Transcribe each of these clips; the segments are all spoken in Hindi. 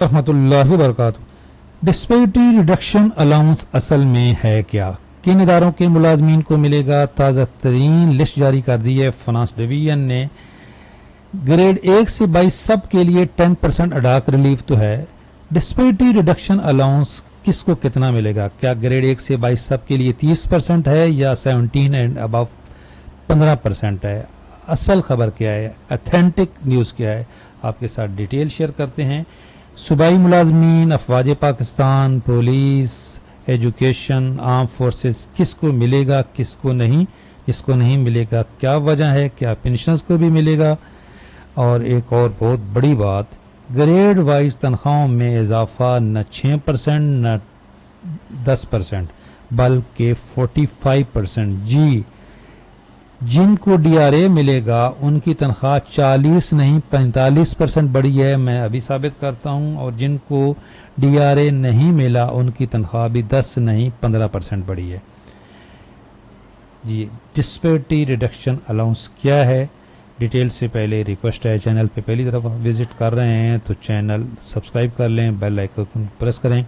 रहमतुल्लाहि व बरकातहू। डिस्पेरिटी रिडक्शन अलाउंस असल में है क्या? किन इदारों के मुलाजमीन को मिलेगा? ताज़ा तरीन लिस्ट जारी कर दी है फाइनेंस डिवीजन ने। ग्रेड 1 से 22 सब के लिए 10% अडाक रिलीफ तो है। डिस्पेरिटी रिडक्शन अलाउंस किसको कितना मिलेगा? क्या ग्रेड 1 से 22 सब के लिए 30% है या 17 एंड अबव 15% है? असल खबर क्या है, अथेंटिक न्यूज़ क्या है, आपके साथ डिटेल शेयर करते हैं। सूबाई मुलाजमीन, अफवाज Pakistan, police, education, arm forces, किसको मिलेगा किसको नहीं? जिसको नहीं मिलेगा क्या वजह है? क्या पेंशनर्स को भी मिलेगा? और एक और बहुत बड़ी बात, ग्रेड वाइज तनख्वाहों में इजाफा न 6% न 10% बल्कि 45%। जी, जिनको डीआरए मिलेगा उनकी तनख्वाह 40 नहीं 45% बढ़ी है, मैं अभी साबित करता हूं। और जिनको डीआरए नहीं मिला उनकी तनख्वाह भी 10 नहीं 15% बढ़ी है। जी, डिस्पेरिटी रिडक्शन अलाउंस क्या है? डिटेल से पहले रिक्वेस्ट है, चैनल पे पहली तरफ विजिट कर रहे हैं तो चैनल सब्सक्राइब कर लें, बेल आइकन प्रेस करें,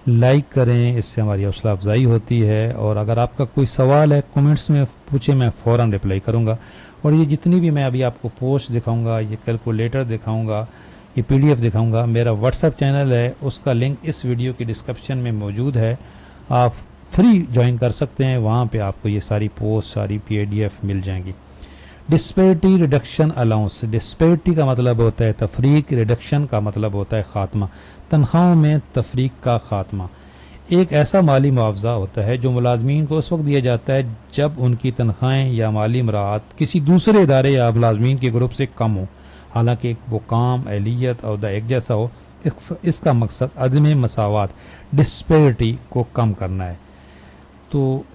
लाइक करें, इससे हमारी हौसला अफजाई होती है। और अगर आपका कोई सवाल है कमेंट्स में पूछे, मैं फ़ौरन रिप्लाई करूंगा। और ये जितनी भी मैं अभी आपको पोस्ट दिखाऊंगा, ये कैलकुलेटर दिखाऊंगा, ये पीडीएफ दिखाऊंगा, मेरा व्हाट्सएप चैनल है, उसका लिंक इस वीडियो की डिस्क्रिप्शन में मौजूद है। आप फ्री ज्वाइन कर सकते हैं, वहाँ पर आपको ये सारी पोस्ट, सारी पीडीएफ मिल जाएंगी। डिस्पेरिटी रिडक्शन अलाउंस, डिस्पेरिटी का मतलब होता है तफरीक, रिडक्शन का मतलब होता है खात्मा, तनख्वाहों में तफरीक का खात्मा। एक ऐसा माली मुआवजा होता है जो मुलाजमीन को उस वक्त दिया जाता है जब उनकी तनख्वाहें या माली मराहत किसी दूसरे इदारे या मुलाजमीन के ग्रुप से कम हो, हालांकि वो काम, अहलियत, अहदा एक जैसा हो। इसका मकसद अदम मसावत, डिस्पेरिटी को कम करना है। तो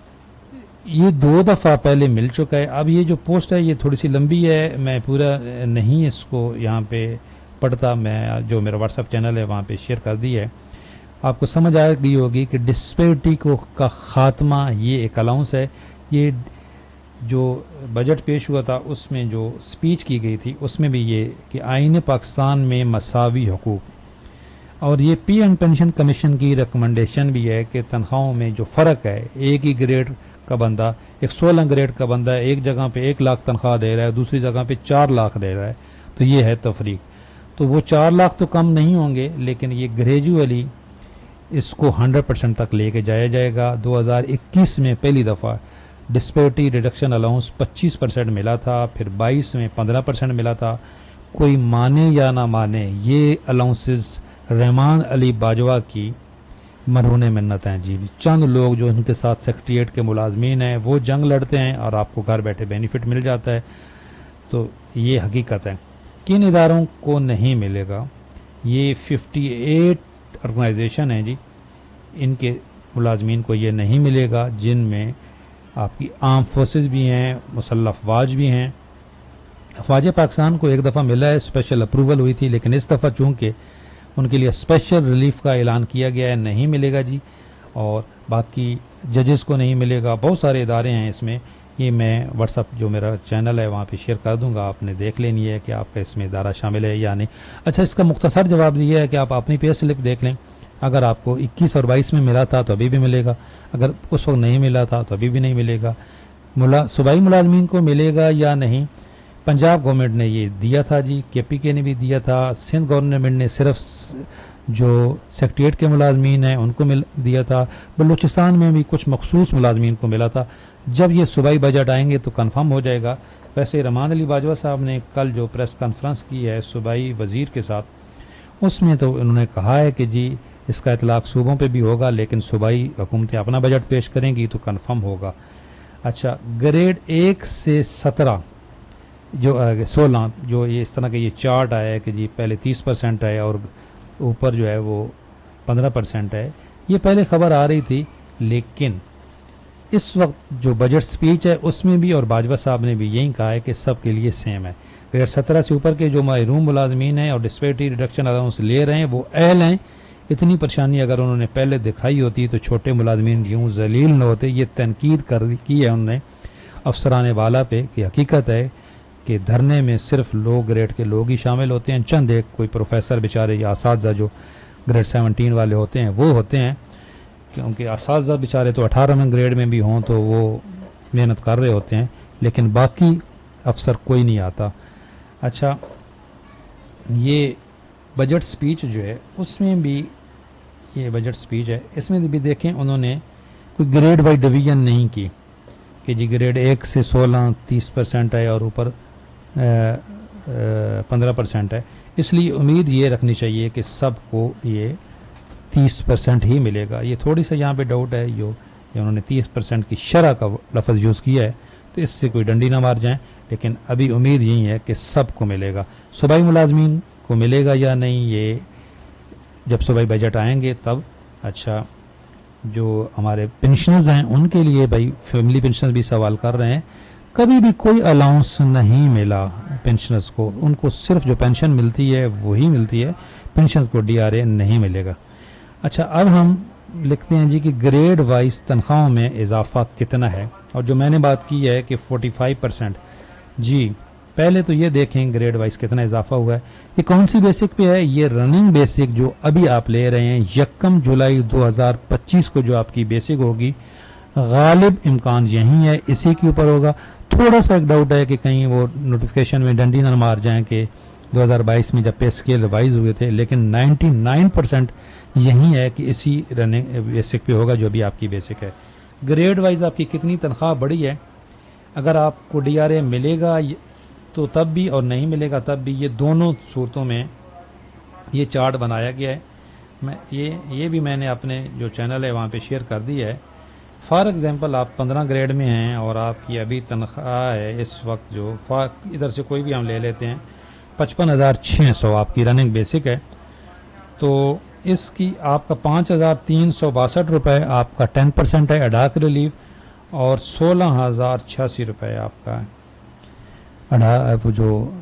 ये 2 दफ़ा पहले मिल चुका है। अब ये जो पोस्ट है ये थोड़ी सी लंबी है, मैं पूरा नहीं इसको यहाँ पे पढ़ता, मैं जो मेरा व्हाट्सएप चैनल है वहाँ पे शेयर कर दी है। आपको समझ आ गई होगी कि डिस्पेरिटी को का ख़ात्मा ये एक अलाउंस है। ये जो बजट पेश हुआ था उसमें जो स्पीच की गई थी उसमें भी ये कि आईन पाकिस्तान में मसावी हकूक़, और ये पी एंड पेंशन कमीशन की रिकमेंडेशन भी है कि तनख्वाहों में जो फ़र्क है, एक ही ग्रेड का बंदा, एक 16 ग्रेड का बंदा एक जगह पे 1 लाख तनख्वाह दे रहा है, दूसरी जगह पे 4 लाख दे रहा है, तो ये है तफरीक। तो वो 4 लाख तो कम नहीं होंगे, लेकिन ये ग्रेजुअली इसको 100% तक लेके जाया जाएगा। 2021 में पहली दफ़ा डिस्पेरिटी रिडक्शन अलाउंस 25% मिला था, फिर 22 में 15% मिला था। कोई माने या ना माने, ये अलाउंसेस रहमान अली बाजवा की मरहूने मिन्नत हैं। जी, चंद लोग जो उनके साथ सेक्रेटरीट के मुलाजमीन हैं वो जंग लड़ते हैं और आपको घर बैठे बेनिफिट मिल जाता है। तो ये हकीकत है। किन इदारों को नहीं मिलेगा? ये 58 ऑर्गेनाइजेशन हैं जी, इनके मुलाजमीन को ये नहीं मिलेगा, जिनमें आपकी आर्म फोर्सेस भी हैं, मुसल्लह अफवाज भी हैं। अफवाज पाकिस्तान को एक दफ़ा मिला है, स्पेशल अप्रूवल हुई थी, लेकिन इस दफ़ा चूँकि उनके लिए स्पेशल रिलीफ का ऐलान किया गया है, नहीं मिलेगा जी। और बाकी जजेस को नहीं मिलेगा, बहुत सारे इदारे हैं इसमें। ये मैं व्हाट्सअप जो मेरा चैनल है वहाँ पे शेयर कर दूंगा, आपने देख लेनी है कि आपका इसमें इदारा शामिल है या नहीं। अच्छा, इसका मुख्तसर जवाब ये है कि आप अपनी पे स्लिप देख लें, अगर आपको 21 और 22 में मिला था तो अभी भी मिलेगा, अगर उस वक्त नहीं मिला था तो अभी भी नहीं मिलेगा। सूबाई मुलाजमीन को मिलेगा या नहीं? पंजाब गवर्नमेंट ने ये दिया था जी, केपीके ने भी दिया था, सिंध गवर्नमेंट ने सिर्फ जो सेक्रेटरीट के मुलाजमीन हैं उनको दिया था, बलूचिस्तान में भी कुछ मखसूस मुलाजमीन को मिला था। जब ये सूबाई बजट आएंगे तो कंफर्म हो जाएगा। वैसे रहमान अली बाजवा साहब ने कल जो प्रेस कॉन्फ्रेंस की है सूबाई वजीर के साथ, उसमें तो उन्होंने कहा है कि जी इसका इतलाक सूबों पे भी होगा, लेकिन सूबाई हुकूमतें अपना बजट पेश करेंगी तो कंफर्म होगा। अच्छा, ग्रेड 1 से 17 जो 16 जो ये इस तरह का ये चार्ट आया है कि जी पहले 30% है और ऊपर जो है वो 15% है, ये पहले खबर आ रही थी, लेकिन इस वक्त जो बजट स्पीच है उसमें भी और बाजवा साहब ने भी यही कहा है कि सब के लिए सेम है। ग्रेड 17 से ऊपर के जो महरूम मुलाजमीन हैं और डिस्पेरिटी रिडक्शन अलाउंस ले रहे हैं वो अहल हैं। इतनी परेशानी अगर उन्होंने पहले दिखाई होती तो छोटे मुलाजमीन यूँ जलील न होते। ये तनकीद की है उन्होंने अफसरान वाला पे कि हकीकत है कि धरने में सिर्फ लो ग्रेड के लोग ही शामिल होते हैं, चंद एक कोई प्रोफेसर बेचारे या असातिज़ा जो ग्रेड 17 वाले होते हैं वो होते हैं, क्योंकि असातिज़ा बेचारे तो 18वें ग्रेड में भी हों तो वो मेहनत कर रहे होते हैं, लेकिन बाकी अफसर कोई नहीं आता। अच्छा, ये बजट स्पीच जो है उसमें भी, ये बजट स्पीच है इसमें भी देखें उन्होंने कोई ग्रेड वाइज डिवीजन नहीं की कि जी ग्रेड 1 से 16 30% है और ऊपर 15% है, इसलिए उम्मीद ये रखनी चाहिए कि सबको ये 30% ही मिलेगा। ये थोड़ी सा यहाँ पे डाउट है, जो उन्होंने 30% की शरह का लफ्ज़ यूज़ किया है, तो इससे कोई डंडी ना मार जाए, लेकिन अभी उम्मीद यही है कि सबको मिलेगा। सूबाई मुलाजमीन को मिलेगा या नहीं, ये जब सूबाई बजट आएंगे तब। अच्छा, जो हमारे पेंशनर्स हैं उनके लिए भाई फैमिली पेंशनर्स भी सवाल कर रहे हैं, कभी भी कोई अलाउंस नहीं मिला पेंशनर्स को, उनको सिर्फ जो पेंशन मिलती है वही मिलती है, पेंशनर्स को DRA नहीं मिलेगा। अच्छा, अब हम लिखते हैं जी कि ग्रेड वाइज तनख्वाहों में इजाफा कितना है, और जो मैंने बात की है कि 45%। जी पहले तो ये देखें ग्रेड वाइज कितना इजाफा हुआ है। ये कौन सी बेसिक पे है, ये रनिंग बेसिक जो अभी आप ले रहे हैं 1 जुलाई 2025 को जो आपकी बेसिक होगी, गालिब इम्कान यही है इसी के ऊपर होगा। थोड़ा सा एक डाउट है कि कहीं वो नोटिफिकेशन में डंडी न मार जाएं कि 2022 में जब पे स्केल रिवाइज हुए थे, लेकिन 99% यही है कि इसी रनिंग बेसिक पे होगा जो भी आपकी बेसिक है। ग्रेड वाइज आपकी कितनी तनख्वाह बढ़ी है, अगर आपको DRA मिलेगा तो तब भी और नहीं मिलेगा तब भी, ये दोनों सूरतों में ये चार्ट बनाया गया है। मैं ये भी मैंने अपने जो चैनल है वहाँ पे शेयर कर दिया है। फॉर एग्जांपल आप 15 ग्रेड में हैं और आपकी अभी तनख्वाह है इस वक्त, जो इधर से कोई भी हम ले लेते हैं 55,600 आपकी रनिंग बेसिक है, तो इसकी आपका 5,362 रुपये आपका 10% है अडाक रिलीफ, और 16,086 रुपये आपका वो जो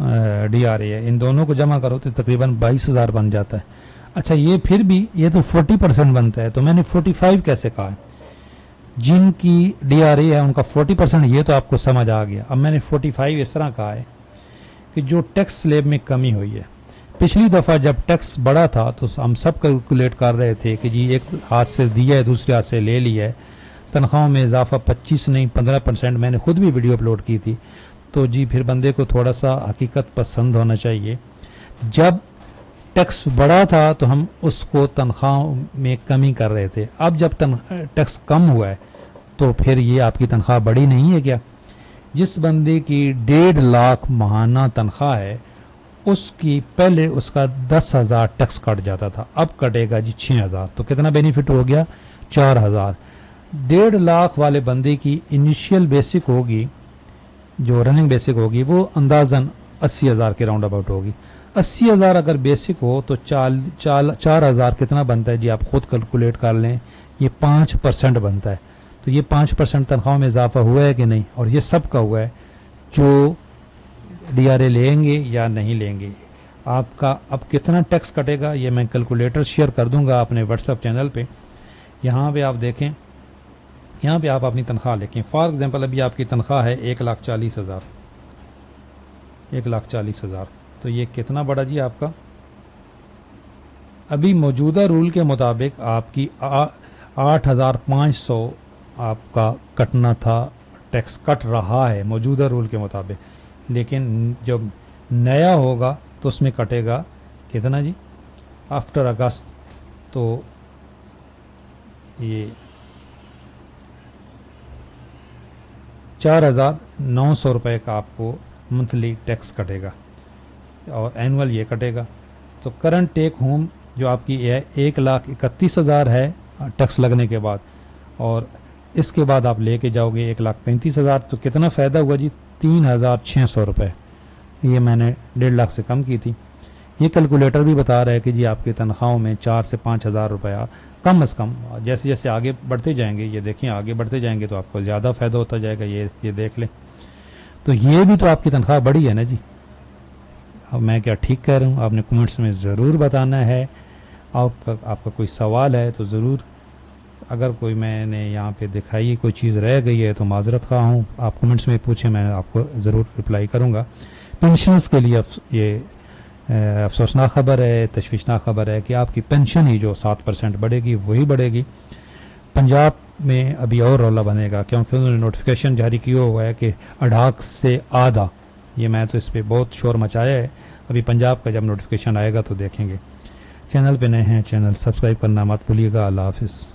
DRA है। इन दोनों को जमा करो तो तकरीबन 22,000 बन जाता है। अच्छा, ये फिर भी ये तो 40% बनता है, तो मैंने 45 कैसे कहा है, जिनकी DRA है उनका 40%, ये तो आपको समझ आ गया। अब मैंने 45 इस तरह कहा है कि जो टैक्स स्लैब में कमी हुई है, पिछली दफ़ा जब टैक्स बढ़ा था तो हम सब कैलकुलेट कर रहे थे कि जी एक हाथ से दिया है दूसरे हाथ से ले लिया है, तनख्वाहों में इजाफा 25 नहीं 15%, मैंने खुद भी वीडियो अपलोड की थी। तो जी फिर बंदे को थोड़ा सा हकीकत पसंद होना चाहिए। जब टैक्स बढ़ा था तो हम उसको तनख्वाह में कमी कर रहे थे, अब जब टैक्स कम हुआ है तो फिर ये आपकी तनख्वाह बढ़ी नहीं है क्या? जिस बंदे की 1.5 लाख माहाना तनख्वाह है उसकी पहले उसका 10,000 टैक्स कट जाता था, अब कटेगा जी 6,000, तो कितना बेनिफिट हो गया 4,000। 1.5 लाख वाले बंदे की इनिशियल बेसिक होगी, जो रनिंग बेसिक होगी, वो अंदाजन 80,000 के राउंड अबाउट होगी। 80,000 अगर बेसिक हो तो 4,000 कितना बनता है जी, आप खुद कैलकुलेट कर लें, ये 5% बनता है। तो ये 5% तनख्वाह में इजाफा हुआ है कि नहीं, और ये सब का हुआ है जो DRA लेंगे या नहीं लेंगे। आपका अब कितना टैक्स कटेगा ये मैं कैलकुलेटर शेयर कर दूंगा अपने व्हाट्सएप चैनल पे। यहाँ पे आप देखें, यहाँ पे आप अपनी तनख्वाह लिखें। फॉर एग्जांपल अभी आपकी तनख्वाह है 1,40,000, 1,40,000, तो ये कितना बढ़ा जी आपका? अभी मौजूदा रूल के मुताबिक आपकी 8,500 आपका कटना था, टैक्स कट रहा है मौजूदा रूल के मुताबिक, लेकिन जब नया होगा तो उसमें कटेगा कितना जी आफ्टर अगस्त, तो ये 4,900 रुपये का आपको मंथली टैक्स कटेगा और एनुअल ये कटेगा। तो करंट टेक होम जो आपकी है 1,31,000 है टैक्स लगने के बाद, और इसके बाद आप लेके जाओगे 1,35,000, तो कितना फ़ायदा हुआ जी 3,600 रुपये। ये मैंने 1.5 लाख से कम की थी। ये कैलकुलेटर भी बता रहा है कि जी आपकी तनख्वाहों में 4 से 5,000 रुपया कम अज़ कम, जैसे जैसे आगे बढ़ते जाएंगे, ये देखें आगे बढ़ते जाएंगे तो आपको ज़्यादा फ़ायदा होता जाएगा। ये देख लें, तो ये भी तो आपकी तनख्वाह बढ़ी है ना जी। अब मैं क्या ठीक कह रहा हूँ, आपने कमेंट्स में ज़रूर बताना है। आपका कोई सवाल है तो ज़रूर अगर कोई मैंने यहाँ पे दिखाई कोई चीज़ रह गई है तो माजरत खा हूँ, आप कमेंट्स में पूछें, मैं आपको ज़रूर रिप्लाई करूँगा। पेंशनर्स के लिए ये अफसोसनाक खबर है, तशवीशनाक खबर है कि आपकी पेंशन ही जो 7% बढ़ेगी वही बढ़ेगी। पंजाब में अभी और रौला बनेगा क्योंकि उन्होंने नोटिफिकेशन जारी किया हुआ है कि 28 से आधा, ये मैं तो इस पर बहुत शोर मचाया है। अभी पंजाब का जब नोटिफिकेशन आएगा तो देखेंगे। चैनल पे नए हैं, चैनल सब्सक्राइब करना मत भूलिएगा। अल्लाह हाफिज़।